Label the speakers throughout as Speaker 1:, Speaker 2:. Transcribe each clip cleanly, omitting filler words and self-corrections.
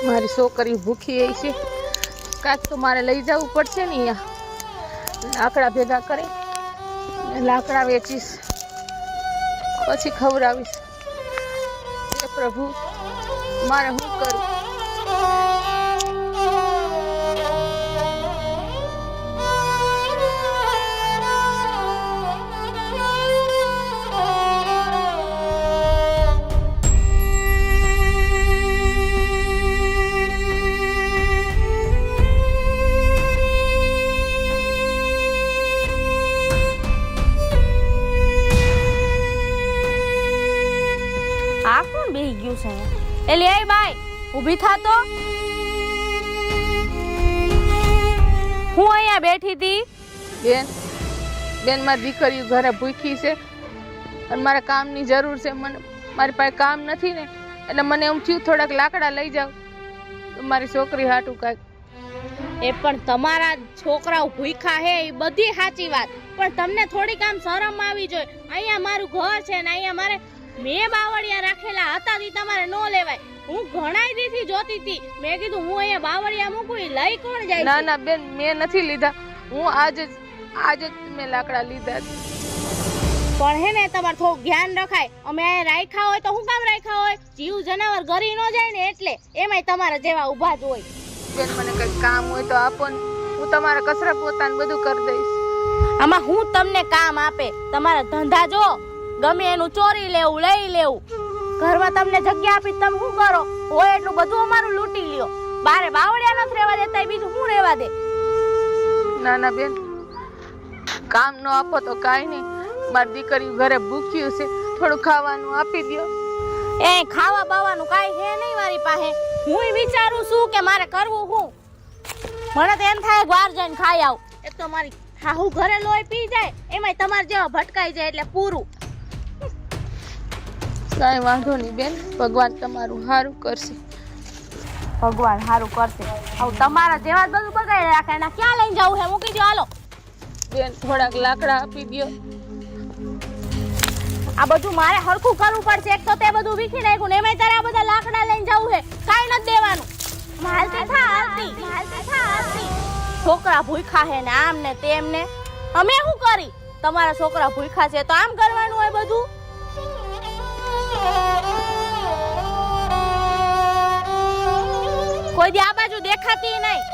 Speaker 1: મારી છોકરી ભૂખી છે, કાંઈક તો મારે લઈ જવું પડશે ને. અહીંયા લાકડા ભેગા કરી લાકડા વેચીશ, પછી ખવડાવીશ. હે પ્રભુ, મારે શું કરું?
Speaker 2: એલી આઈ બાઈ ઊભી થા તો. હું અહીંયા બેઠી હતી.
Speaker 1: બેન મારી દીકરી ઘરે ભૂખી છે અને મારે કામની જરૂર છે. મારી પાસે કામ નથી ને, એટલે મને એમ થયું થોડાક લાકડા લઈ જાવ તો મારી છોકરી હાટું કાંઈક.
Speaker 2: એ પણ તમારા છોકરાઓ ભૂખ્યા હે એ બધી સાચી વાત, પણ તમને થોડીક આમ શરમ આવી જોઈએ. અહીંયા મારું ઘર છે ને અહીંયા મારે મેં બાવળિયા રાખેલા હતા તી તમારે નો લેવાય. હું ઘણાય દીથી જોતી હતી, મેં કીધું હું અહીંયા બાવળિયા મૂકું લઈ કોણ જાય?
Speaker 1: ના ના બેન, મેં નથી લીધા. હું આજે જ મેં લાકડા લીધા.
Speaker 2: પણ હે ને તમારે થોડું ધ્યાન રખાય. અમે અહીંયા રાખ્યા હોય તો હું કામ રાખ્યા હોય? જીવ જનાવર ગરી ન જાય ને એટલે. એમાંય તમારા જેવા ઊભા જ હોય.
Speaker 1: બેન મને કઈ કામ હોય તો આપો ને, હું તમારા કચરા પોતાને બધું કરી દઈશ.
Speaker 2: આમાં હું તમને કામ આપે? તમારા ધંધા જો, ગમે એનું ચોરી લેવું લઈ લેવું. ઘરમાં તમને જગ્યા આપી તમે શું કરો? હોય એટલું બધું અમારું લૂંટી લ્યો. બારે બાવળિયા નથી રહેવા દેતા, બીજું શું રહેવા દે?
Speaker 1: ના ના બેન, કામ નો આપો તો કાંઈ નહીં. મારી દીકરી ઘરે ભૂખ્યું છે, થોડું ખાવાનું આપી દો.
Speaker 2: એ ખાવા બાવાનું કાંઈ હે નહીં મારી પાસે. હું વિચારું છું કે મારે કરવું શું. મને તો એમ થાય બહાર જઈને ખાઈ આવું. એક તો મારી હાહુ ઘરે લોહી પી જાય, એમાંય તમારે જેવા ભટકાઈ જાય એટલે પૂરું.
Speaker 1: કાંઈ વાંધો નહીં બેન, ભગવાન તમારું સારું કરશે.
Speaker 2: ભગવાન સારું કરશે. હવે તમારા જેવા જ બધું બગાડી રાખે. એના ક્યાં લઈને જવું હે? મૂકી દો હાલો.
Speaker 1: બેન થોડાક લાકડા આપી દો.
Speaker 2: આ બધું મારે હરખું કરવું પડશે. એક તો તે બધું વીખી નાખ્યું ને એમાંય તારે આ બધા લાકડા લઈને જવું હે. કાંઈ નથી દેવાનું. હાલતી થા હાલતી. છોકરા ભૂખ્યા હે ને આમ ને તેમ ને. અમે શું કરી? તમારા છોકરા ભૂખ્યા છે તો આમ કરવાનું હોય બધું. કોઈ દી આ બાજુ દેખાતી નહીં.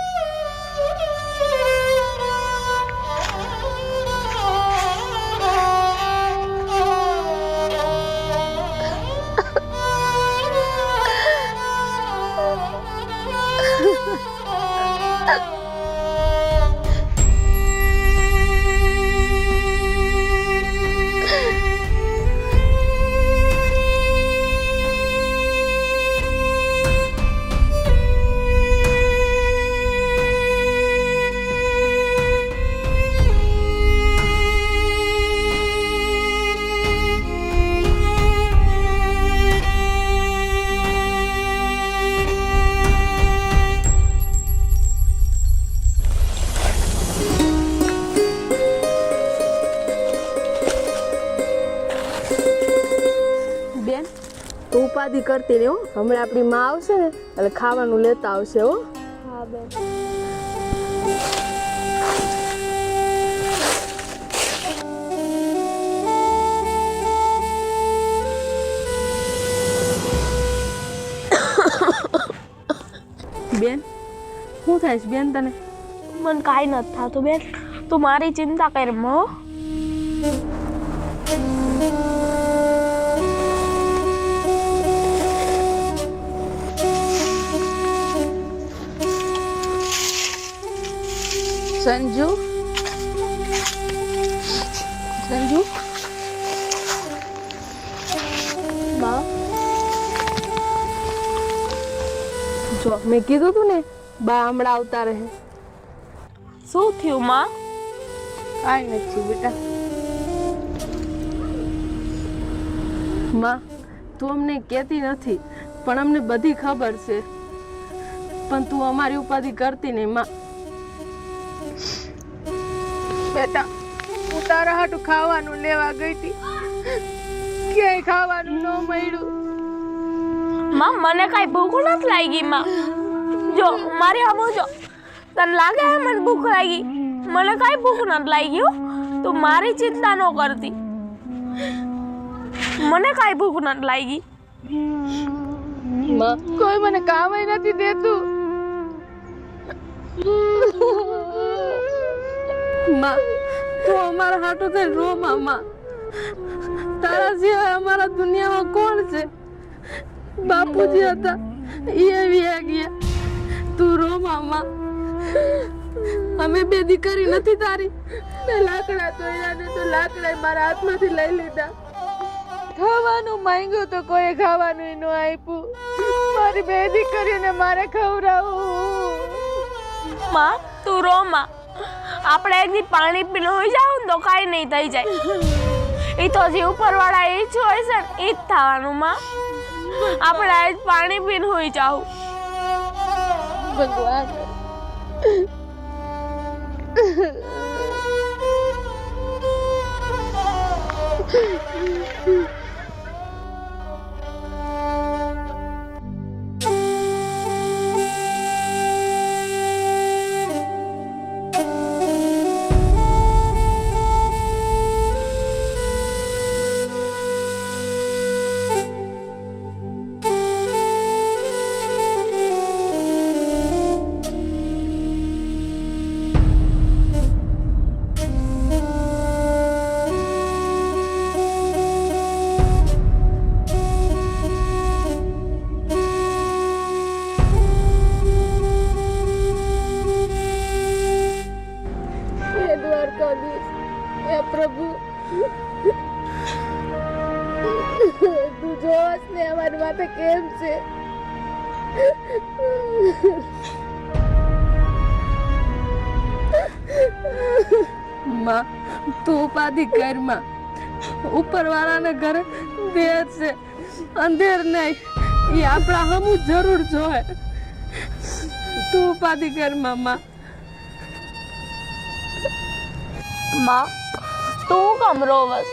Speaker 3: ઉપાધિ કરતી ને હો, હમણાં આપણી માં આવશે ને એટલે ખાવાનું લેતા આવશે હો.
Speaker 2: હા બેન.
Speaker 3: બેન શું થાય છે બેન તને?
Speaker 2: મને કાંઈ નથી થતું બેન, તું મારી ચિંતા કર મો.
Speaker 1: સંજુ,
Speaker 3: બા જો મેં કીધું તું ને બા હમણાં આવતા રહે.
Speaker 2: શું થયું માં?
Speaker 1: કાંઈ નથી બેટા.
Speaker 3: માં તું અમને કહેતી નથી પણ અમને બધી ખબર છે, પણ તું અમારી ઉપાધિ કરતી નહીં માં.
Speaker 1: બેટા હું તારા હાટું ખાવાનું લેવા ગઈ હતી, ક્યાંય ખાવાનું ન મળ્યું.
Speaker 2: માં મને કાંઈ ભૂખ નથી લાગી માં. જો મારી આમ જો તને લાગે મને ભૂખ લાગી? મને કાંઈ ભૂખ નથી લાગી હો. તું મારી ચિંતા ન કરતી. મને કાંઈ ભૂખ નથી લાગી.
Speaker 3: માં,
Speaker 1: કોઈ મને કામ નથી દેતું.
Speaker 3: માં, તું અમારા હાટુ થઈને રો માં. તારા સિવાય અમારા દુનિયામાં કોણ છે? બાપુજી હતા, એ વ્યા ગયા. તું રો માં. અમે બે દીકરી નથી તારી.
Speaker 1: મેં લાકડા તોડ્યા ને તો લાકડા મારા હાથમાંથી લઈ લીધા. ખાવાનું માંગ્યું તો કોઈ ખાવાનું ન આપ્યું. મારી બે દીકરીને મારે ખવડાવવું.
Speaker 2: માં તું રો માં. આપણે એક દી પાણી પીને હોઈ જાવ ને તો કાંઈ નહીં થઈ જાય. એ તો જે ઉપરવાળા એ જ હોય છે ને એ જ થવાનું માં. આપણે આજ પાણી પીને હોઈ જાવ.
Speaker 1: ભગવાન પ્રભુ તું જોશ ને અમારી માથે કેમ છે.
Speaker 3: માં, તું ઉપાધિ કર માં. ઉપરવાળાને ઘરે દેર છે, અંધેર નહીં. એ આપણા હમું જરૂર જોવે. તું ઉપાધિ કર માં.
Speaker 2: માં તું કેમ રોવસ?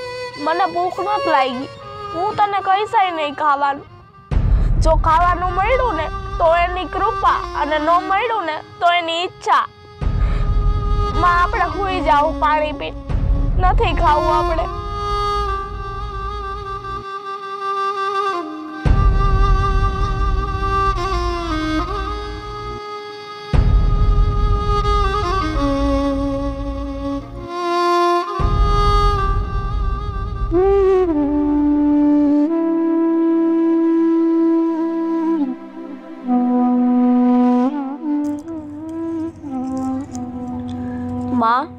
Speaker 2: મને ભૂખ નથી લાગી. હું તને કહીશ નહીં ખાવાનું. જો ખાવાનું મળ્યું ને તો એની કૃપા, અને ન મળ્યું ને તો એની ઈચ્છા. માં આપણે સુઈ જાવું પાણી પી. નથી ખાવું આપણે. માં,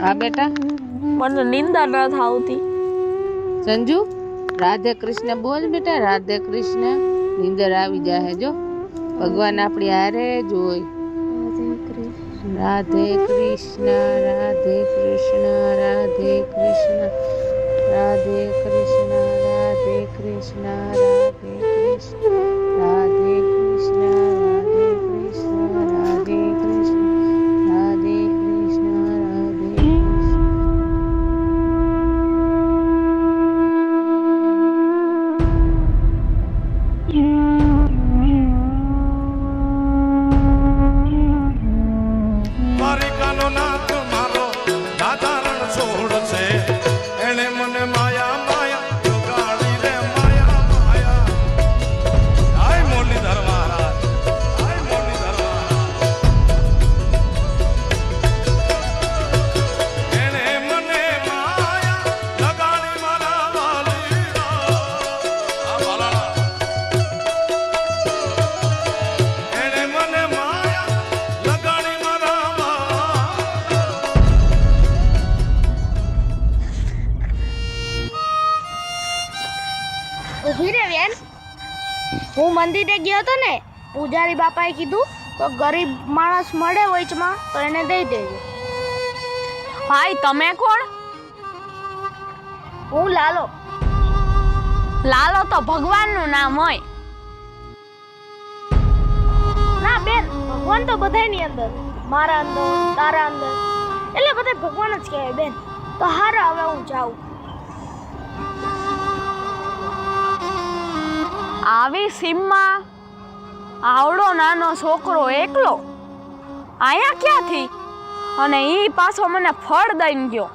Speaker 1: હા બેટા.
Speaker 2: મને નિંદા ન આવતી.
Speaker 1: સંજુ, રાધે કૃષ્ણ બોલ બેટા. રાધે કૃષ્ણ. નીંદર આવી જાય જો. ભગવાન આપણી હારે જોઈ. રાધે કૃષ્ણ, રાધે કૃષ્ણ, રાધે કૃષ્ણ, રાધે કૃષ્ણ, રાધે કૃષ્ણ, રાધે કૃષ્ણ, રાધે કૃષ્ણ, રાધે કૃષ્ણ, રાધે કૃષ્ણ, રાધે કૃષ્ણ, રાધે કૃષ્ણ.
Speaker 4: દ્વારિકાનો નાથ મારો દાદારણ છોડ છે. એણે મને માયા માયા જોગાડી રે માયા માયા. આય મુરલીધર મહારાજ, આય મુરલીધર મહારાજ. એણે મને માયા લગાડી મારા વાલીડા. આ વાલાડા. એણે મને માયા લગાડી મારા
Speaker 2: ઉભી રે બેન. હું મંદિરે ગયો હતો ને, પૂજારી બાપાએ કીધું તો ગરીબ માણસ મળે વચમાં તો એને દઈ દેજો. ભાઈ તમે કોણ? હું લાલો. લાલો તો ભગવાનનું નામ હોય. ના બેન, ભગવાન તો બધાની અંદર. મારા અંદર, તારા અંદર, એટલે બધા ભગવાન જ કહેવાય બેન. તો હારા, હવે હું જાઉં. આવી સીમમાં આવડો નાનો છોકરો એકલો આયા ક્યાંથી? અને ઈ પાછો મને ફળ દઈને ગયો.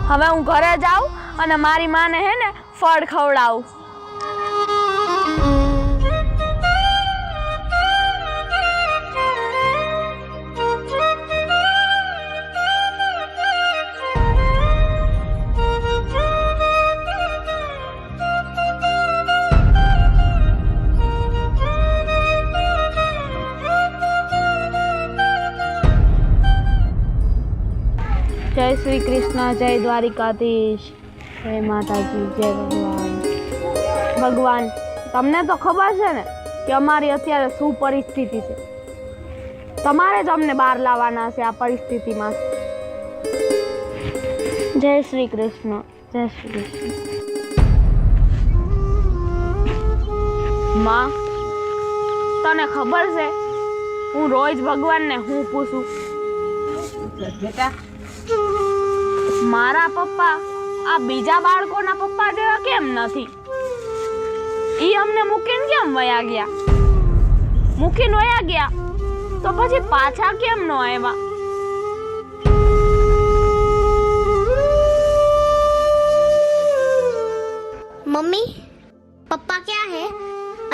Speaker 2: હવે હું ઘરે જાઉં અને મારી માને હે ને ફળ ખવડાવું. જય શ્રી કૃષ્ણ, જય દ્વારિકાધીશ, જય માતાજી, જય ભગવાન. ભગવાન, તમને તો ખબર છે ને કે અમારી અત્યારે શું પરિસ્થિતિ છે. તમારે જ અમને બહાર લાવવાના છે આ પરિસ્થિતિમાં. જય શ્રી કૃષ્ણ, જય શ્રી કૃષ્ણ. માં, તને ખબર છે હું રોજ ભગવાનને હું પૂછું?
Speaker 1: બેટા,
Speaker 2: મારા પપ્પા આ બીજા બાળકોના પપ્પા જેવા કેમ નથી? ઈ અમને મૂકીને કેમ વયા ગયા? મૂકીને વયા ગયા તો પછી પાછા કેમ ન આવ્યા?
Speaker 5: મમ્મી, પપ્પા ક્યાં હે?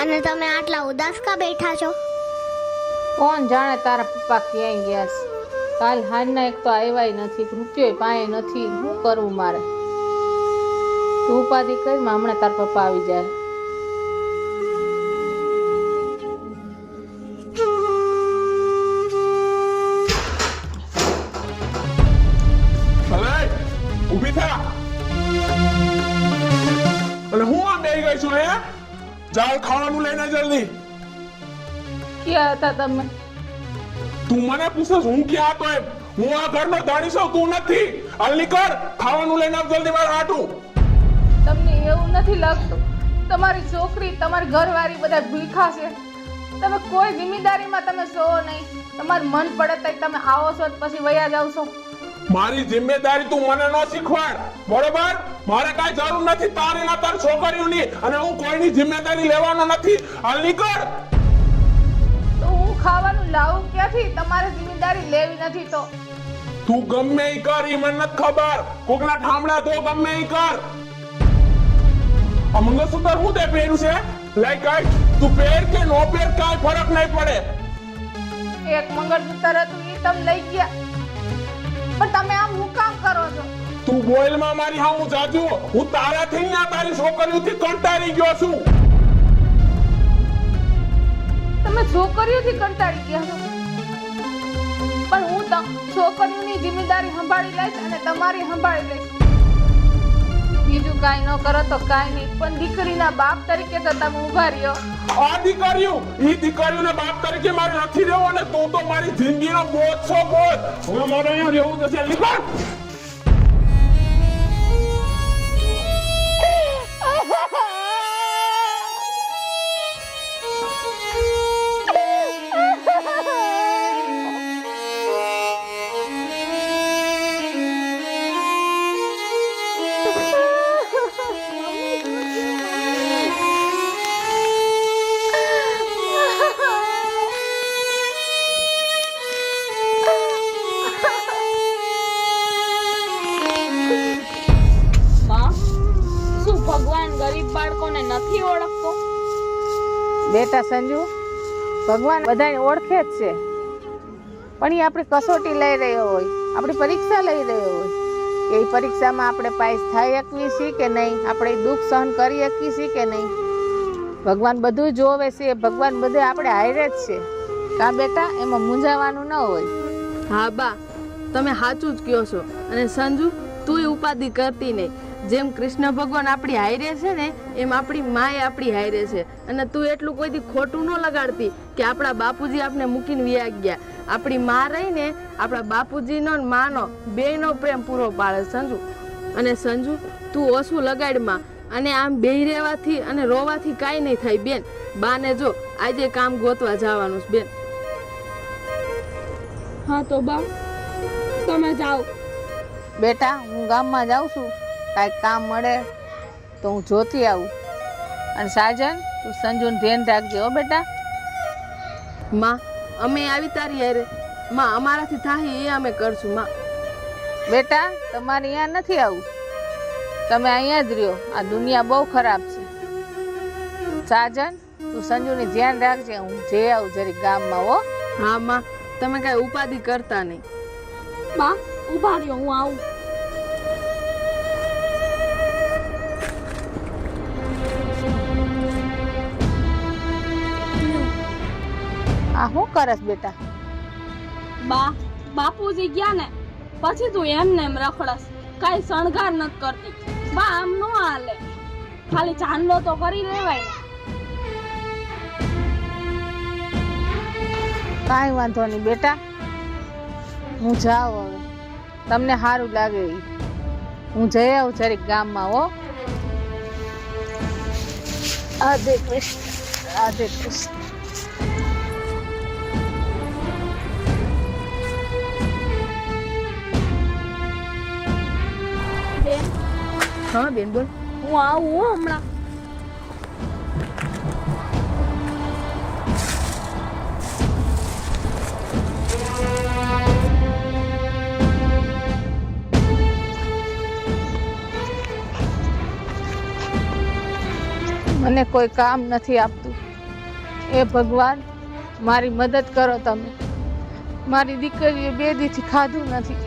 Speaker 5: અને તમે આટલા ઉદાસ કા બેઠા છો?
Speaker 1: કોણ જાણે તારા પપ્પા ક્યાંય ગયા છે. કાલ હાંજના એક તો આવ્યા નથી, રૂપિયો પાયે નથી. શું કરવું મારે? તું ઉપાધિ કરી, હમણાં તારા પપ્પા આવી જાય.
Speaker 6: ભલે ઊભી થા. અને હું આ બેહી ગઈ છું હે? ચાલ ખાવાનું લઈને જલ્દી.
Speaker 1: ક્યાં હતા તમે?
Speaker 6: તું મને પૂછસ હું ક્યાં હતો એમ? હું આ ઘરનો ધણી છું, તું નથી. હાલ નીકળ, ખાવાનું લઈને આવ જલ્દી મારા હાટું.
Speaker 1: તમને એવું નથી લાગતું તમારી છોકરી, તમારી ઘરવાળી બધા ભૂખા છે? તમે કોઈ જિમ્મેદારીમાં તમે છો નહીં. તમારું મન પડે તો તમે આવો છો પછી વયા જાવ છો.
Speaker 6: મારી જિમ્મેદારી તું મને ન શીખવાડ, બરોબર? મારે કાંઈ જરૂર નથી તારી ના તાર છોકરીઓની, અને હું કોઈની જિમ્મેદારી લેવાનો નથી. હાલ નીકળ.
Speaker 1: તો હું ખાવાનું લાવું ક્યાંથી? તમારે જિમ્મેદારી લેવી નથી તો
Speaker 6: તું ગમે ઈ કર, ઈ મને નથી ખબર. કોકના ઠામડા તો ગમે ઈ કર. આ મંગળસૂત્ર હું તે પહેર્યું છે? લાઈ કાઢ. તું પહેર કે નો પહેર કાંઈ ફરક નહીં પડે.
Speaker 1: એક મંગળસૂત્ર હતું એ તમે લઈ ગયા, પણ તમે આમ હું કામ કરો છો?
Speaker 6: તું બોલમાં મારી હામું જાજો. હું તારાથી ના તારી છોકરીઓથી કંટાળી ગયો છું.
Speaker 1: તમે છોકરીઓથી કંટાળી ગયા છો, પણ હું છોકરીઓની જિમ્મેદારી સંભાળી લઈશ અને તમારી સંભાળી લઈશ. બીજું કાંઈ ન કરો તો કાંઈ નહીં, પણ દીકરીના બાપ તરીકે તો તમે ઉભા રહ્યો.
Speaker 6: આ દીકરીઓ, ઈ દીકરીઓના બાપ તરીકે મારે નથી રહેવું, અને તું તો મારી જિંદગીનો બોજ છો, બોજ. હવે મારે અહીંયા રહેવું જશે. નીકળ.
Speaker 2: ગરીબ બાળકોને નથી ઓળખતો?
Speaker 1: બેટા સંજુ, ભગવાન બધાને ઓળખે જ છે, પણ એ આપણી કસોટી લઈ રહ્યો હોય, આપણી પરીક્ષા લઈ રહ્યો હોય કે એ પરીક્ષામાં આપણે પાસ થઈ શકીએ છીએ કે નહીં, આપણે દુઃખ સહન કરી શકીએ છીએ કે નહીં. ભગવાન બધું જોવે છે, ભગવાન બધે આપણે હારે જ છે. કા બેટા, એમાં મૂંઝાવાનું ન હોય.
Speaker 3: હા બા, તમે સાચું જ કહો છો. અને સંજુ, તું ઉપાધિ કરતી નહીં. જેમ કૃષ્ણ ભગવાન આપણી હારે છે ને, એમ આપણી માય આપણી હારે છે. અને તું એટલું કોઈથી ખોટું ન લગાડતી કે આપણા બાપુજી આપણે મૂકીને વ્યા ગયા. આપણી માં રહીને આપણા બાપુજીનો ને માનો બેયનો પ્રેમ પૂરો પાડે સંજુ. અને સંજુ, તું ઓછું લગાડમાં. અને આમ બેહી રહેવાથી અને રોવાથી કાંઈ નહીં થાય બેન. બાને જો આજે કામ ગોતવા જવાનું છે બેન.
Speaker 2: હા તો બા, તમે જાઓ.
Speaker 1: બેટા, હું ગામમાં જાઉં છું, કાંઈક કામ મળે તો હું જોતી આવું. અને સાજન, તું સંજુનું ધ્યાન રાખજે હો બેટા.
Speaker 3: માં અમે આવી તારી હારે. માં અમારાથી થાય એ અમે કરશું. માં
Speaker 1: બેટા તમારે અહીંયા નથી આવું, તમે અહીંયા જ રહ્યો. આ દુનિયા બહુ ખરાબ છે. સાજન તું સંજુની ધ્યાન રાખજે, હું જઈ આવું જરી ગામમાં હો.
Speaker 3: હા માં, તમે કઈ ઉપાધિ કરતા નહીં.
Speaker 2: બા ઊભા રહ્યો, હું આવું.
Speaker 1: આ શું કરસ બેટા?
Speaker 2: બા બાપુજી ગયા ને પછી તું એમને એમ રખડસ, કઈ શણગાર નથી કરતી. બા આમ નો હાલે, ખાલી ચાંદલો તો કરી લેવાય ને.
Speaker 1: કાંઈ વાંધો નહીં બેટા, હું જાઉં હવે. તમને સારું લાગે ઈ. હું જઈ આવું જરીક ગામમાં હો. રાધે કૃષ્ણ, રાધે કૃષ્ણ.
Speaker 2: બેન
Speaker 3: હા બેન બોલ.
Speaker 2: હું આવું હો હમણાં.
Speaker 1: મને કોઈ કામ નથી આપતું. એ ભગવાન મારી મદદ કરો તમે. મારી દીકરીએ 2 દીથી ખાધું નથી.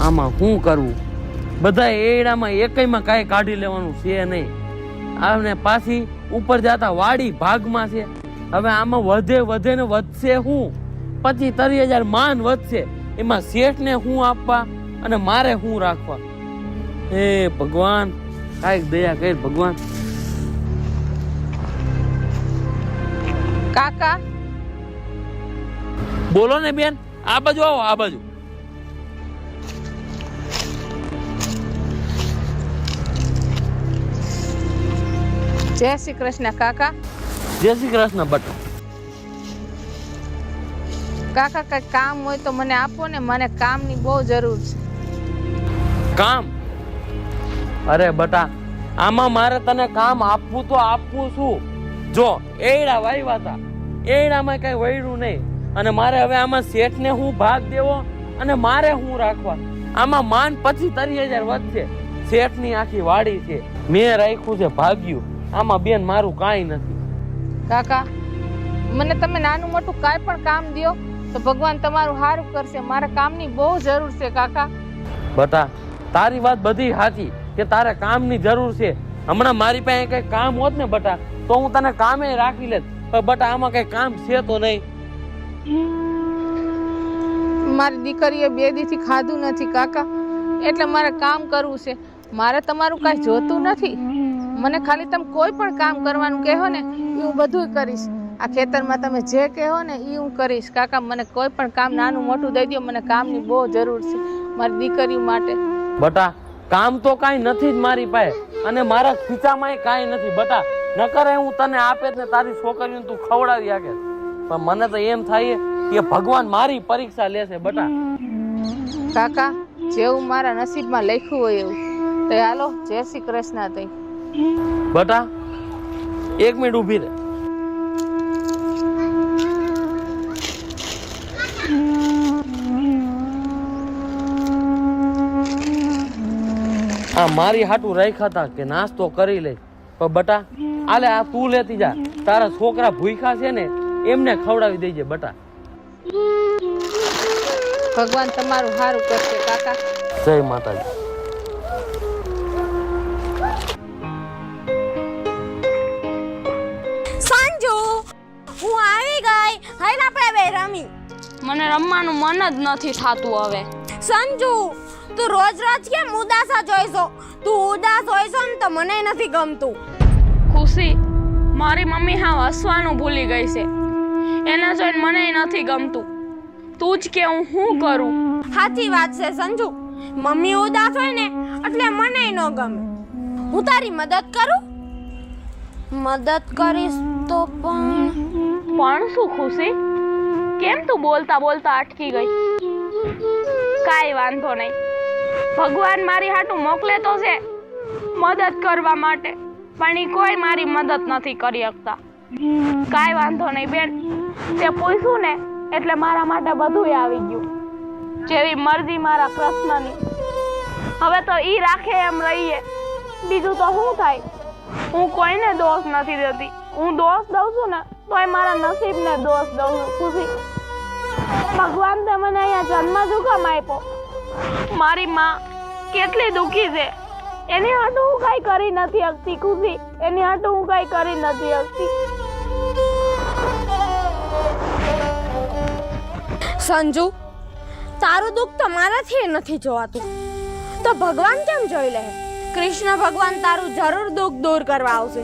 Speaker 7: આમાં શું કરવું? બધા એડામાં એકયમાં કાંઈ કાઢી લેવાનું છે નહીં. આને પાછી ઉપર જતા વાડી ભાગમાં છે. હવે આમાં વધે ને વધશે શું? 25-30 હજાર માન વધશે. એમાં શેઠને શું આપવા અને મારે શું રાખવા? હે ભગવાન, કાંઈક દયા કર ભગવાન.
Speaker 1: કાકા
Speaker 7: બોલો ને બેન, આ બાજુ આવો, આ બાજુ.
Speaker 1: જય શ્રી કૃષ્ણ કાકા.
Speaker 7: જય શ્રી કૃષ્ણ બટા.
Speaker 1: કાકા કઈ કામ હોય તો મને આપો ને, મને કામની બહુ જરૂર છે.
Speaker 7: કામ? અરે બટા, આમાં મારે તને કામ આપવું તો આપવું શું? જો એડા વાવ્યા હતા, એડામાં કઈ વળ્યું નહીં, અને મારે હવે આમાં શેઠને હું ભાગ દેવો અને મારે હું રાખવા? આમાં માન 25-30 હજાર વધશે. શેઠની આખી વાડી છે, મેં રાખ્યું છે ભાગ્યું. આમાં બેન મારું કાંઈ નથી.
Speaker 1: કાકા મને તમે નાનું મોટું કાંઈ પણ કામ દ્યો તો ભગવાન તમારું સારું કરશે. મારે કામની બહુ જરૂર છે કાકા.
Speaker 7: બટા તારી વાત બધી સાચી કે તારે કામની જરૂર છે. હમણાં મારી પાસે કઈ કામ હોત ને બટા તો હું તને કામે રાખી લેત, પણ બટા આમાં કઈ કામ છે તો નહીં.
Speaker 1: મારી દીકરીએ 2 દીથી ખાધું નથી કાકા, એટલે મારે કામ કરવું છે. મારે તમારું કાંઈ જોતું નથી. મને ખાલી તમે કોઈ પણ કામ કરવાનું કહો ને એ હું બધું કરીશ. આ ખેતરમાં તમે જે કહો ને એ હું કરીશ. કાકા મને કોઈ પણ કામ નાનું મોટું દઈ દો, મને કામની બહુ જરૂર છે મારી દીકરી માટે.
Speaker 7: બટા કામ તો કાંઈ નથી જ મારી પાસે, અને મારા ખીચામાં કાંઈ નથી બટા. નકર હું તને આપે ને તારી છોકરીને તું ખવડાવી શકે, પણ મને તો એમ થાય કે ભગવાન મારી પરીક્ષા લેશે બટા.
Speaker 1: કાકા જેવું મારા નસીબમાં લખ્યું હોય એવું. તો હાલો, જય શ્રી કૃષ્ણ. તઈ
Speaker 7: બટા 1 મિનિટ ઊભી રહે. આ મારી હાટું રાખ્યા હતા કે નાસ્તો કરી લે, પણ બટા આલે આ તું લેતી જા. તારા છોકરા ભૂખ્યા છે ને એમને ખવડાવી દેજે બટા.
Speaker 1: ભગવાન તમારું સારું કરશે કાકા.
Speaker 7: જય માતાજી.
Speaker 8: સંજુ, હું
Speaker 2: મને રમવાનું મન જ નથી થાતું હવે.
Speaker 3: સંજુ તું રોજ રોજ કેમ ઉદાસા જોઈશો? તું ઉદાસ હોઈશો ને તો મને નથી ગમતું.
Speaker 2: ખુશી, મારી મમ્મી હાવ હસવાનું ભૂલી ગઈ છે. એને જોઈને મને નથી ગમતું. તું જ કે હું શું કરું?
Speaker 3: સાચી વાત છે સંજુ, મમ્મી ઉદાસ હોય ને એટલે મને ન ગમે. હું તારી મદદ કરું? મદદ કરીશ તો
Speaker 2: પણ શું ખુશી? કેમ તું બોલતા બોલતા અટકી ગઈ? કાંઈ વાંધો નહીં, ભગવાન મારી હાટું મોકલે તો છે મદદ કરવા માટે, પણ ઈ કોઈ મારી મદદ નથી કરી શકતા. કાંઈ વાંધો નહીં બેન, તે પૂછ્યું ને એટલે મારા માટે બધુંય આવી ગયું. જેવી મરજી મારા કૃષ્ણની. હવે તો ઈ રાખે એમ રહીએ, બીજું તો શું થાય? હું કોઈને દોષ નથી દેતી. હું દોષ દઉં છું ને તોય મારા નસીબને દોષ દઉં છું. ખુશી, ભગવાન તે મને અહીંયા જન્મ જ કેમ આપ્યો? મારી માં કેટલી દુઃખી છે, એની હાટું હું કાંઈ કરી નથી શકતી. ખુશી, એની હાટું હું કાંઈ કરી નથી શકતી.
Speaker 3: સંજુ તારું દુઃખ તો મારાથી નથી જોવાતું, તો ભગવાન કેમ જોઈ લે? કૃષ્ણ ભગવાન તારું જરૂર દુઃખ દૂર કરવા આવશે.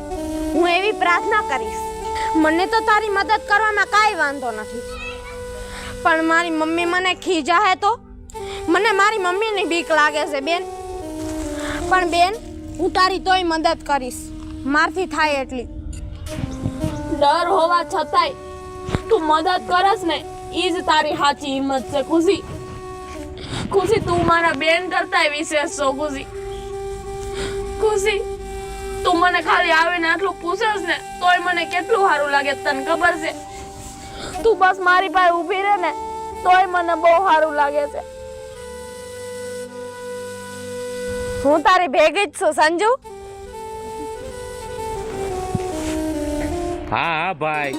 Speaker 3: હું એવી પ્રાર્થના કરીશ. મને તો તારી મદદ કરવામાં કાંઈ વાંધો નથી, પણ મારી મમ્મી મને ખીજાહે તો? મને મારી મમ્મીની બીક લાગે છે બેન. પણ બેન, હું તારી તોય મદદ કરીશ, મારથી થાય એટલી.
Speaker 2: ડર હોવા છતાંય તું મદદ કરસ ને ઈ જ તારી સાચી હિંમત છે. ખુશી, ખુશી તું મારા બેન કરતાંય વિશેષ છો. ખુશી, ખુશી તું મને ખાલી આવીને આટલું પૂછેસ ને તોય મને કેટલું સારું લાગે તને ખબર છે? તું બસ મારી પાસે ઊભી રહે ને તોય મને બહુ સારું લાગે છે.
Speaker 3: હું તારી ભેગી જ છું સંજુ.
Speaker 7: હા હા ભાઈ,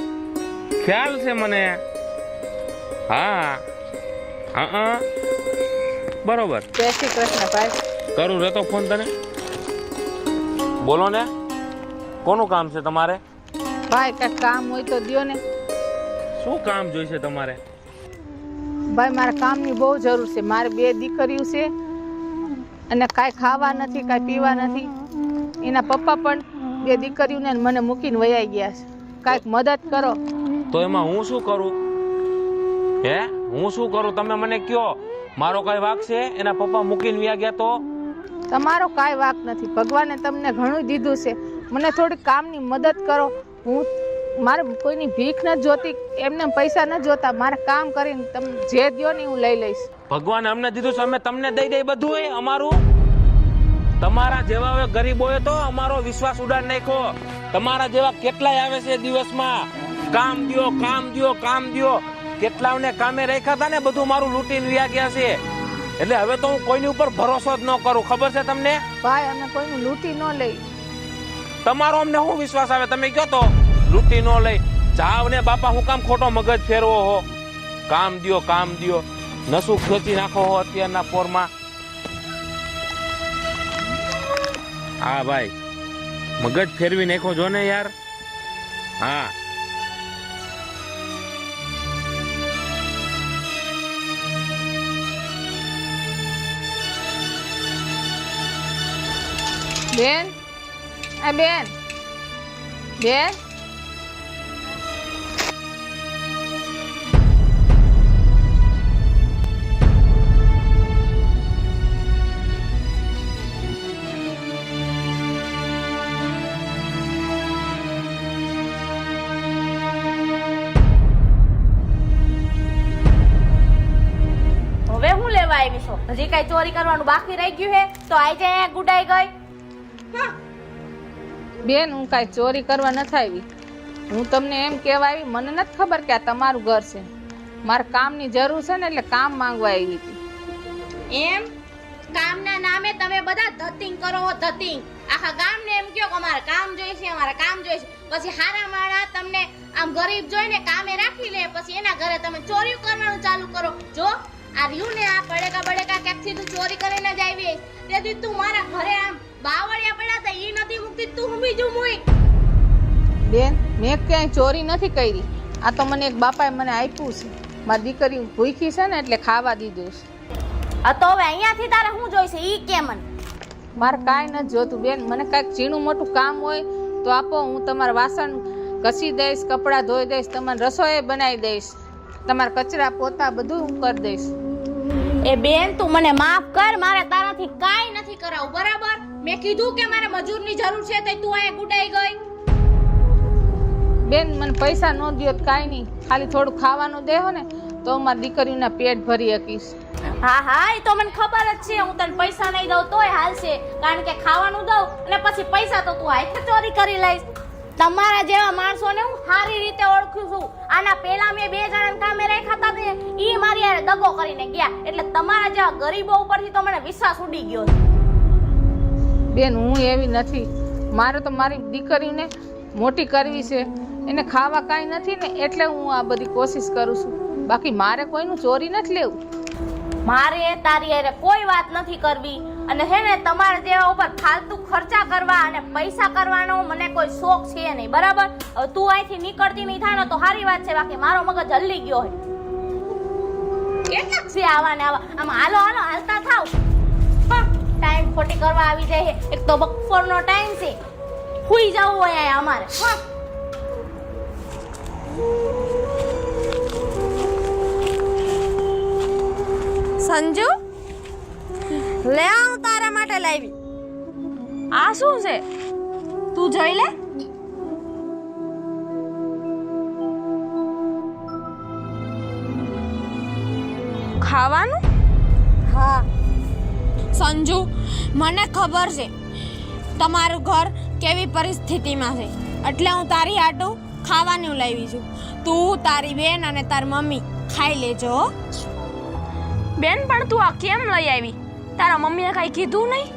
Speaker 7: ખ્યાલ છે મને. હા હા બરોબર.
Speaker 1: જય શ્રી કૃષ્ણ ભાઈ.
Speaker 7: કરું રહેતો ફોન તને. બોલો ને, કોનું કામ છે તમારે?
Speaker 1: ભાઈ કાંઈક કામ હોય તો દ્યો ને.
Speaker 7: શું કામ જોઈશે તમારે?
Speaker 1: ભાઈ મારે કામની બહુ જરૂર છે. મારે 2 દીકરીઓ છે અને કાંઈ ખાવા નથી, કાંઈ પીવા નથી. એના પપ્પા પણ 2 દીકરીઓને મને મૂકીને વયા ગયા છે. કાંઈક મદદ કરો.
Speaker 7: તો એમાં હું શું કરું? હે, હું શું કરું? તમે મને કયો. મારો કઈ વાંક છે? એના પપ્પા મૂકીને વ્યા ગયા તો?
Speaker 1: તમારો કાંઈ વાંક નથી. ભગવાને તમને ઘણું દીધું છે. મને થોડી કામની મદદ કરો. હું મારે કોઈની ભીખ નથી જોતી, એમને પૈસા નથી જોતા. મારે કામ કરીને તમે જે દ્યો ને હું લઈ લઈશ.
Speaker 7: ભગવાન અમને દીધું છે, અમે તમને દઈ દઈ બધું અમારું. તમારા જેવા હવે ગરીબોએ તો અમારો વિશ્વાસ ઉડાડ નાખ્યો. તમારા જેવા કેટલાય આવે છે દિવસમાં, કામ દ્યો કામ દ્યો કામ દ્યો. કેટલાઓને કામે રાખ્યા હતા ને, બધું મારું લૂંટીને વ્યા ગયા છે. એટલે હવે તો હું કોઈની ઉપર ભરોસો જ ન કરું. ખબર છે તમને?
Speaker 1: ભાઈ અમે કોઈનું લૂંટી ન લઈ.
Speaker 7: તમારો અમને શું વિશ્વાસ આવે? તમે કહો તો લૂંટી ન લઈ જાવ ને બાપા. હું કામ ખોટો મગજ ફેરવો હો? કામ દ્યો કામ દ્યો, નસું ખેંચી નાખો હો અત્યારના પોરમાં. હા ભાઈ, મગજ ફેરવી નાખો જો ને યાર. હા
Speaker 1: બેન, આ બેન, બેન.
Speaker 2: હવે હું લેવા આવી છું? હજી કઈ ચોરી કરવાનું બાકી રહી ગયું હે તો આઈ જાય ગુડાઈ ગઈ.
Speaker 1: બેન, હું કાંઈ ચોરી કરવા નથી આવી. હું તમને એમ કહેવા આવી, મને નથી ખબર કે આ તમારું ઘર છે. મારે કામની જરૂર છે ને એટલે કામ માંગવા આવી હતી.
Speaker 2: એમ કામના નામે તમે બધા ધતિંગ કરો હો, ધતિંગ. આખા ગામને એમ કહો કે અમારે કામ જોઈશે, અમારે કામ જોઈશે. પછી હારા માળા તમને આમ ગરીબ જોઈને કામે રાખી લે, પછી એના ઘરે તમે ચોરી કરવાનું ચાલુ કરો. જો આ રહ્યું ને, આ બળેકા ક્યાંકથી તું ચોરી કરીને જ આવી. તેથી તું મારા ઘરે આમ બાવળિયા પડ્યા હતા ઈ નથી મૂકતી, તું હું બીજું મૂક.
Speaker 1: બેન, મેં ક્યાંય ચોરી નથી કરી. આ તો મને એક બાપાએ મને આપ્યું છે. મારી દીકરી ભૂખી છે ને એટલે ખાવા દીધું છે.
Speaker 2: આ તો હવે અહીંયાથી તારે શું જોઈશે ઈ કે મને.
Speaker 1: મારે કાંઈ નથી જોતું બેન. મને કાંઈક ઝીણું મોટું કામ હોય તો આપો, હું તમારા વાસણ ઘસી દઈશ, કપડાં ધોઈ દઈશ, તમારે રસોઈ બનાવી દઈશ, તમારા કચરા પોતા બધું હું કરી દઈશ.
Speaker 2: એ બેન તું મને માફ કર, મારે તારાથી કાંઈ નથી કરાવું, બરાબર? મેં કીધું કે મારે મજૂરની જરૂર છે તો તું અહીંયા ગુડાઈ ગઈ.
Speaker 1: બેન મને પૈસા ન દ્યો તો કાંઈ નહીં, ખાલી થોડું ખાવાનું દેહો ને તો મારી દીકરીના પેટ ભરી શકીશ.
Speaker 2: હા હા એ તો મને ખબર જ છે, હું તને પૈસા નહીં દઉં તોય હાલશે, કારણ કે ખાવાનું દઉં અને પછી પૈસા તો તું હાથે ચોરી કરી લઈશ. તમારા જેવા માણસોને હું સારી રીતે ઓળખું છું. આના પહેલા મેં 2 જણાને કામે રાખ્યા હતા ને ઈ મારી હારે દગો કરીને ગયા, એટલે તમારા જેવા ગરીબો ઉપરથી તો મને વિશ્વાસ ઉડી ગયો છે.
Speaker 1: બેન હું એવી નથી, મારે તો મારી દીકરીને મોટી કરવી છે, એને ખાવા કાંઈ નથી ને એટલે હું આ બધી કોશિશ કરું છું. બાકી મારે કોઈનું ચોરી નથી લેવું.
Speaker 2: મારે તારી હારે કોઈ વાત નથી કરવી, અને છે ને તમારા જેવા ઉપર ફાલતુ ખર્ચા કરવા અને પૈસા કરવાનો મને કોઈ શોખ છે નહીં, બરાબર? હવે તું અહીંથી નીકળતી નહીં થાય ને તો સારી વાત છે, બાકી મારો મગજ હલી ગયો હોય. કેટલાક છે આવા ને આવા, આમાં હાલો હાલો હાલતા થાવ. ટાઈમ ખોટી કરવા આવી જાય. એક તો બપોરનો ટાઈમ છે, સુઈ જવું હોય અહીંયા અમારે.
Speaker 3: સંજુ, લે હું તારા માટે લાવી. આ શું છે? તું જોઈ લે. ખાવાનું? હા સંજુ, મને ખબર છે તમારું ઘર કેવી પરિસ્થિતિમાં છે, એટલે હું તારી આટું ખાવાનું લાવી છું. તું, તારી બેન અને તારી મમ્મી ખાઈ લેજો. બેન પણ તું આ કેમ લઈ આવી? તારા મમ્મીએ કઈ કીધું નહીં?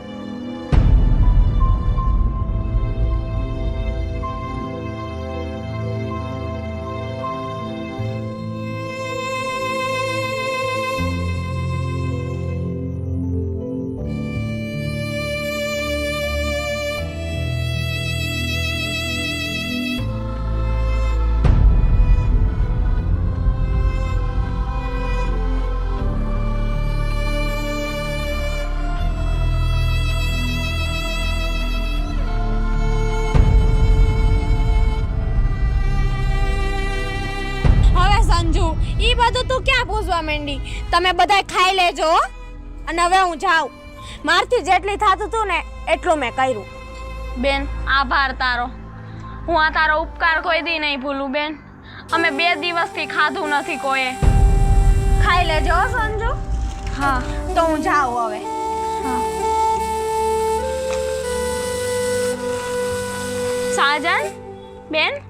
Speaker 3: ઈ બધું તું ક્યાં પૂછવા માંડી? તમે બધાય ખાઈ લેજો અને હવે હું જાઉં. મારથી જેટલી થાતું તું ને એટલું મેં કર્યું. બેન આભાર તારો, હું આ તારો ઉપકાર કોઈ દી નહીં ભૂલું બેન. અમે 2 દિવસથી ખાધું નથી કોઈએ. ખાઈ લેજો સંજુ. હા તો હું જાઉં હવે. સાજન બેન,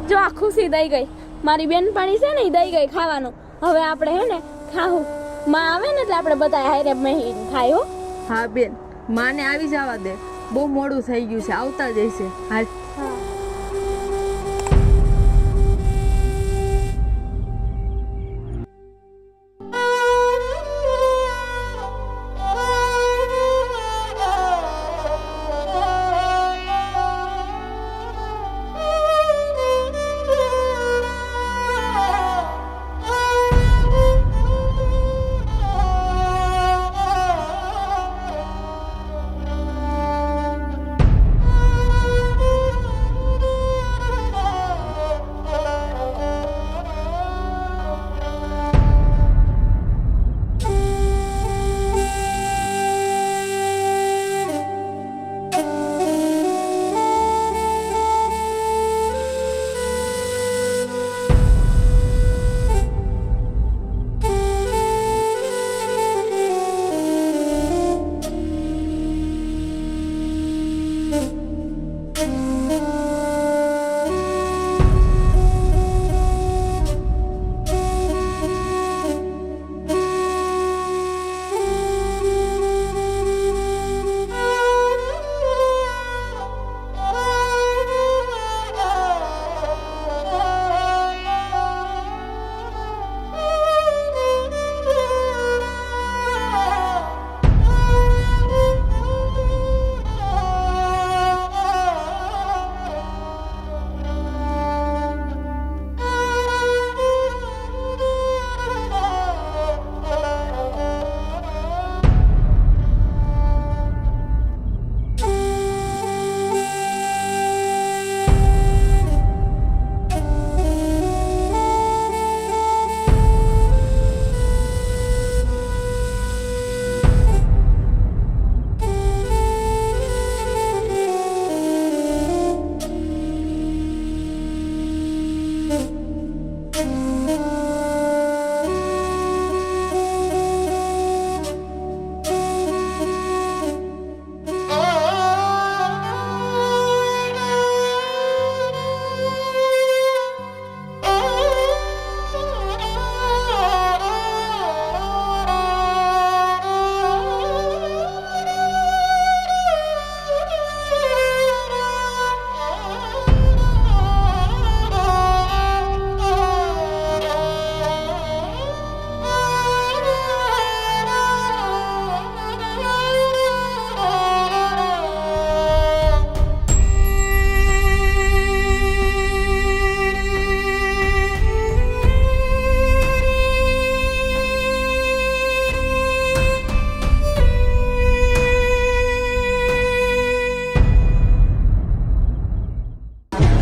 Speaker 3: જો આ ખુશી દઈ ગઈ, મારી બેનપણી છે ને એ દઈ ગઈ ખાવાનું. હવે આપણે હે ને ખાવું, માં આવે ને એટલે આપણે બધા હારે મહીને ખાય હો.
Speaker 8: હા બેન, માને આવી જવા દે, બહુ મોડું થઈ ગયું છે, આવતા જ હશે. હાલ.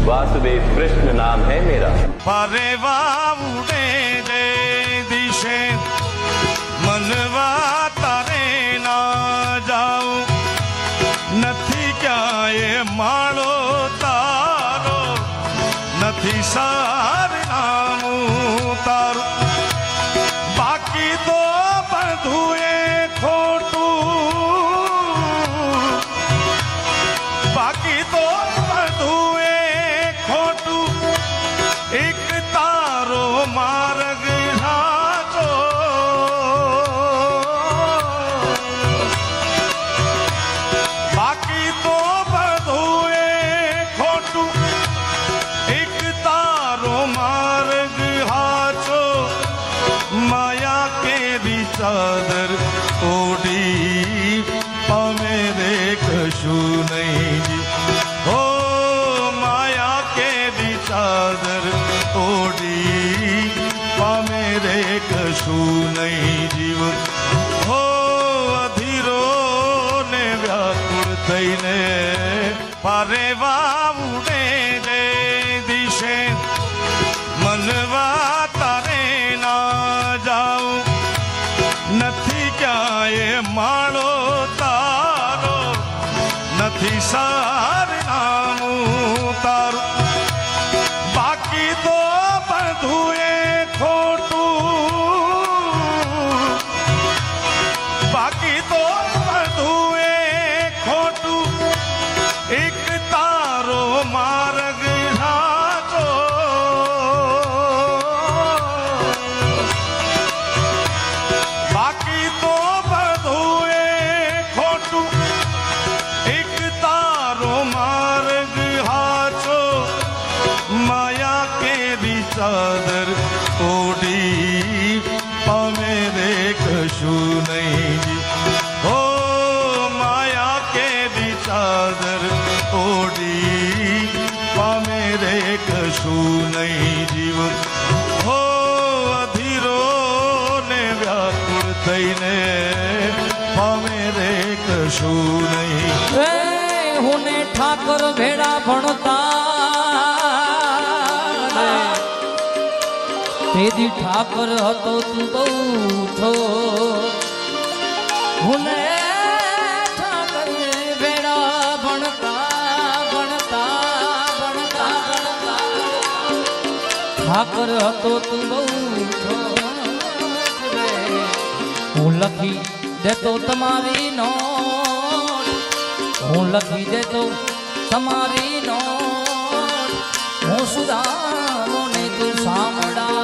Speaker 9: वासुदेव कृष्ण नाम है मेरा।
Speaker 4: પરેવા ઉડે જે દિશે મનવા તારે ના જાઉં નથી ક્યાંય માળો તારો નથી સારનામું તારું બાકી તો બધું એ ખોટું બાકી તો બધું એ ખોટું એક તારો માર્ગ સાચો બાકી તો બધું એ ખોટું એક તારો માર્ગ સાચો માયા કેરી ચાદર તોડી પામે રે કશું નહીં હો માયા કેરી ચાદર તોડી પામે રે કશું નહીં જીવ હો અધીરો ને વ્યાકુળ થઈને પારેવા ઉડે જે દિશે મનવા તારે ના જાઉં નથી ક્યાંય માળો તારો નથી સારનામું તારું બાકી તો બધું એ ખોટું બાકી તો બધું એ ખોટું એક તારો માર્ગ સાચો બાકી તો બધું એ ખોટું એક તારો માર્ગ સાચો માયા કેરી ચાદર તોડી પામે રે કશું નહીં હો માયા કેરી ચાદર તોડી પામે રે કશું નહીં જીવ હો અધીરો ને વ્યાકુળ થઈને પામે રે કશું નહીં
Speaker 10: હું ને ઠાકર ભેડા ભણતા તેદી ઠાકર હતો તું બહુ છો હું ને ઠાકર ભેડા ભણતા ઠાકર હતો તું બહુ છો હું લખી દેતો તમારી નોટ હું લખી દેતો તમારી નોટ હું સુદામો ને તું સાંભળા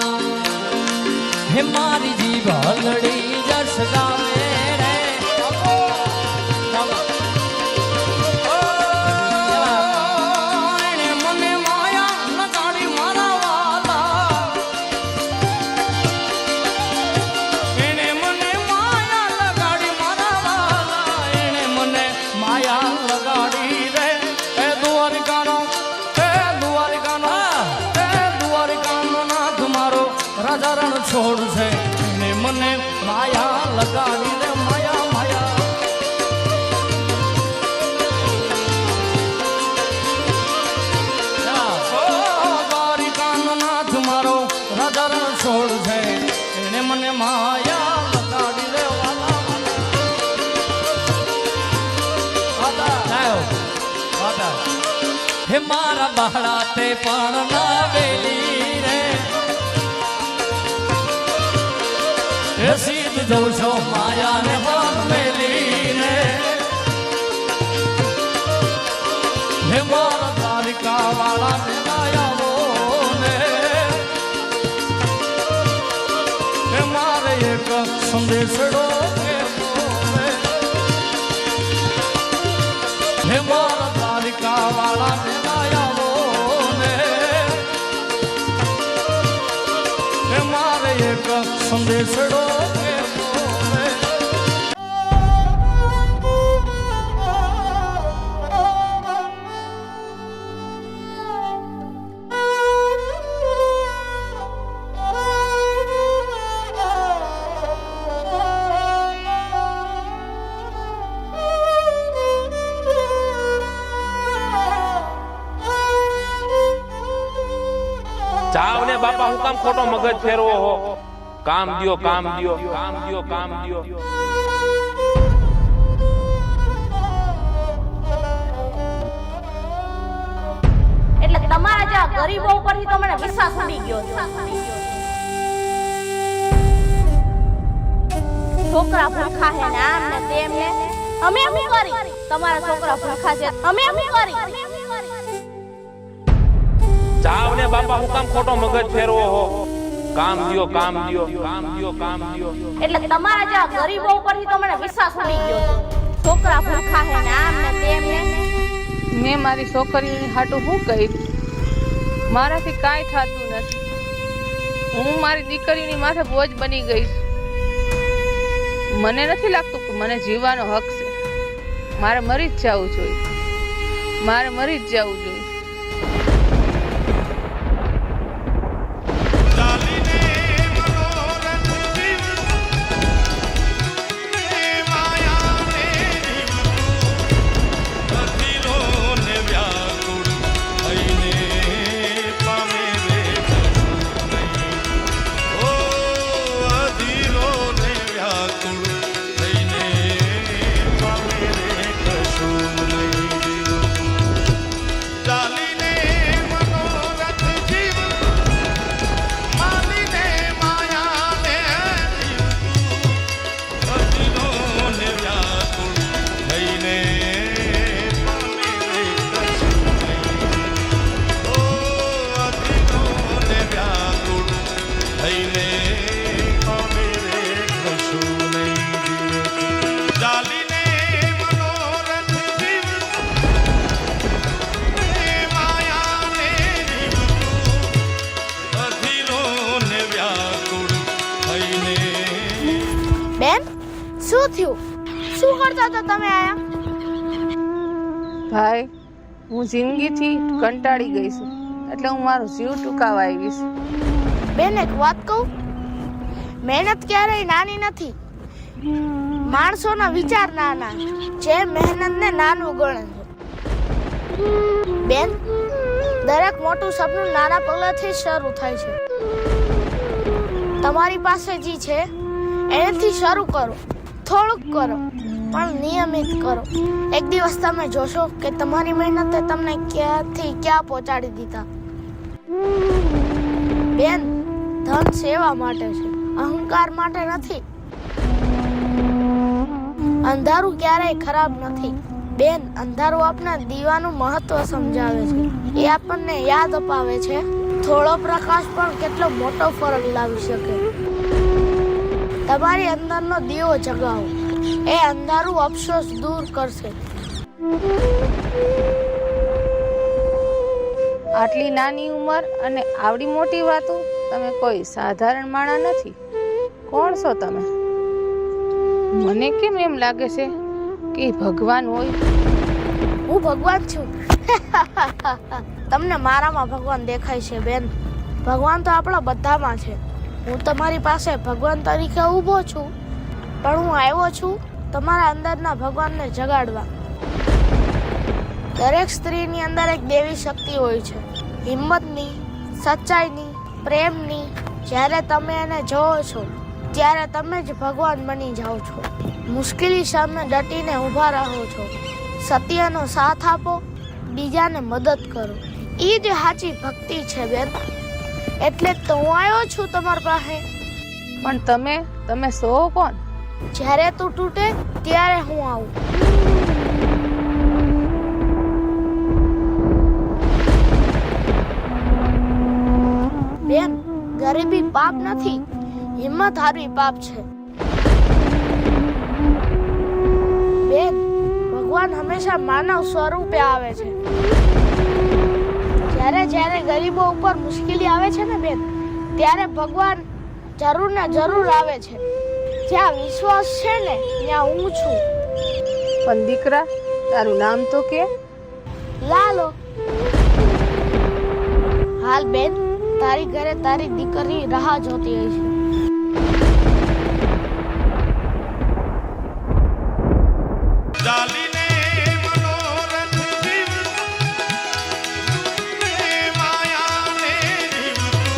Speaker 10: હે મારી જીભ હલડી જશ ગાવે રે એને મને માયા લગાડી મારા વાલા એને મને માયા લગાડી મારા વાલા એને મને માયા લગાડી રે એ દ્વારકાનો નાથ મારો રાજા રણ છોડ છે એને મને માયા લગાડી રે માયા માયા દ્વારિકાનો નાથ મારો રાજા રણ છોડ છે એને મને માયા લગાડી રે વાલા વાલા હે મારા બહાડા તે પણ ના વેલી રે હે સીધ જઉં છો માયા ને પણ વેલી રે હે મારા દ્વારિકા વાળા ને આયાવો ને હે મારે એક સંદેશડો હે મારા દ્વારિકા વાળા ને આયાવો ને હે મારે એક સંદેશડો
Speaker 6: જાવ ને બાપા, હું કામ ખોટો મગજ ફેરવો હો? કામ દ્યો, કામ દ્યો, કામ દ્યો, કામ દ્યો.
Speaker 2: એટલે તમારા જેવા ગરીબો ઉપરથી તો મને વિશ્વાસ ઉડી ગયો છે. છોકરા ભૂખા છે ને આમ ને તેમ ને અમે શું કરી? તમારા છોકરા ભૂખા છે અમે શું કરી?
Speaker 6: જાવ ને બાપા, હું કામ ખોટો મગજ ફેરવો હો? કામ દ્યો, કામ દ્યો, કામ દ્યો, કામ દ્યો.
Speaker 2: એટલે તમારા જેવા ગરીબો ઉપરથી તો મને વિશ્વાસ ઉડી ગયો છે. છોકરા ભૂખા છે ને આમ ને તેમ ને
Speaker 1: મેં મારી છોકરીની હાટું શું કહ્યું? મારાથી કાંઈ થતું નથી. હું મારી દીકરીની માથે બોજ બની ગઈ. મને નથી લાગતું કે મને જીવવાનો હક છે. મારે મરી જ જવું જોઈએ. મારે મરી જ જવું જોઈએ.
Speaker 2: બેન શું થયું? શું કરતા હતા તમે આયા?
Speaker 1: ભાઈ, હું જિંદગીથી કંટાળી ગઈ છું, એટલે હું મારો જીવ ટૂંકાવા આવી છું.
Speaker 2: બેન એક વાત કહું, મહેનત ક્યારેય નાની નથી. માણસોના વિચાર નાના, જે મહેનતને નાનું ગણે છે. બેન, દરેક મોટું સપનું નાના પગલાથી શરૂ થાય છે. તમારી પાસે જે છે એનાથી શરૂ કરો. થોડુંક કરો પણ નિયમિત કરો. એક દિવસ તમે જોશો કે તમારી મહેનતે તમને ક્યાંથી ક્યાં પહોંચાડી દીધા. બેન, ધન સેવા માટે છે, અહંકાર માટે નથી. અંધારું ક્યારેય ખરાબ નથી. બેન, અંધારું આપણા દીવાનું મહત્વ સમજાવે છે. એ આપણને યાદ અપાવે છે થોડો પ્રકાશ પણ કેટલો મોટો ફરક લાવી શકે. તમારી અંદરનો દીવો જગાવો, એ અંધારું અફસોસ દૂર કરશે.
Speaker 1: આટલી નાની ઉંમર અને આવડી મોટી વાતો? તમે કોઈ સાધારણ માણસ નથી. કોણ છો તમે? મને કેમ એમ લાગે છે કે ભગવાન હોય?
Speaker 2: હું ભગવાન છું. તમને મારામાં ભગવાન દેખાય છે બેન. ભગવાન તો આપણા બધામાં છે. હું તમારી પાસે ભગવાન તરીકે ઊભો છું, પણ હું આવ્યો છું તમારા અંદરના ભગવાનને જગાડવા. દરેક સ્ત્રીની અંદર એક દેવી શક્તિ હોય છે, હિંમતની, સચ્ચાઈની, પ્રેમની. જ્યારે તમે એને જોવો છો ત્યારે તમે જ ભગવાન બની જાઓ છો. મુશ્કેલી સામે ડટીને ઊભા રહો છો. સત્યનો સાથ આપો, બીજાને મદદ કરો. એ જ સાચી ભક્તિ છે બેન. એટલે તો હું આવ્યો છું તમારી પાસે.
Speaker 1: પણ તમે સો કોણ?
Speaker 2: જ્યારે તું તૂટે ત્યારે હું આવું. બેન, ગરીબી પાપ નથી, હિંમત હારવી પાપ છે. બેન, ભગવાન હંમેશા માનવ સ્વરૂપે આવે છે. જ્યારે ગરીબો ઉપર મુશ્કેલી આવે છે ને બેન, ત્યારે ભગવાન જરૂર ને જરૂર આવે છે. જ્યાં વિશ્વાસ છે ને ત્યાં હું છું.
Speaker 1: પણ દીકરા, તારું નામ તો કે?
Speaker 2: લાલો. હાલ બેન, તારી ઘરે તારી દીકરી રાહ જોતી હોય છે.
Speaker 4: ચાલીને મનોરથ જીવ, માયાને જીવ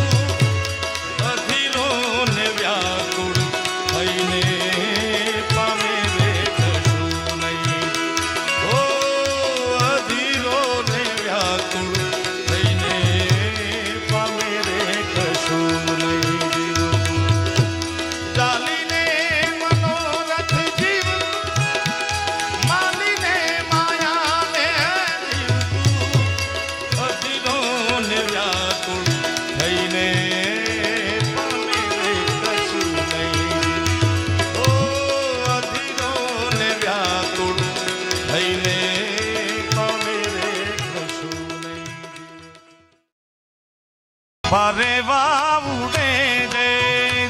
Speaker 4: પરેવા ઉડે જે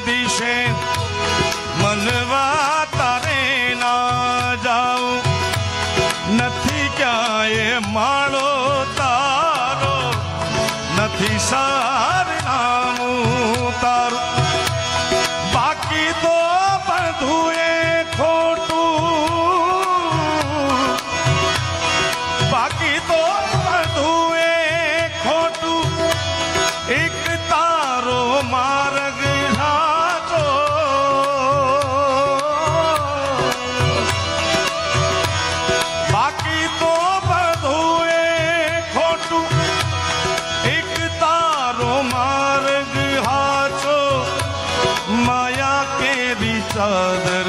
Speaker 4: દિશે મનવા તારે ના જાઉં નથી ક્યાંય માળો તારો નથી સારનામું તારું બાકી તો બધું એ ખોટું બાકી તો બધું એ ખોટું એક તારો માર્ગ સાચો બાકી તો બધું એ ખોટું એક તારો માર્ગ સાચો માયા કેરી ચાદર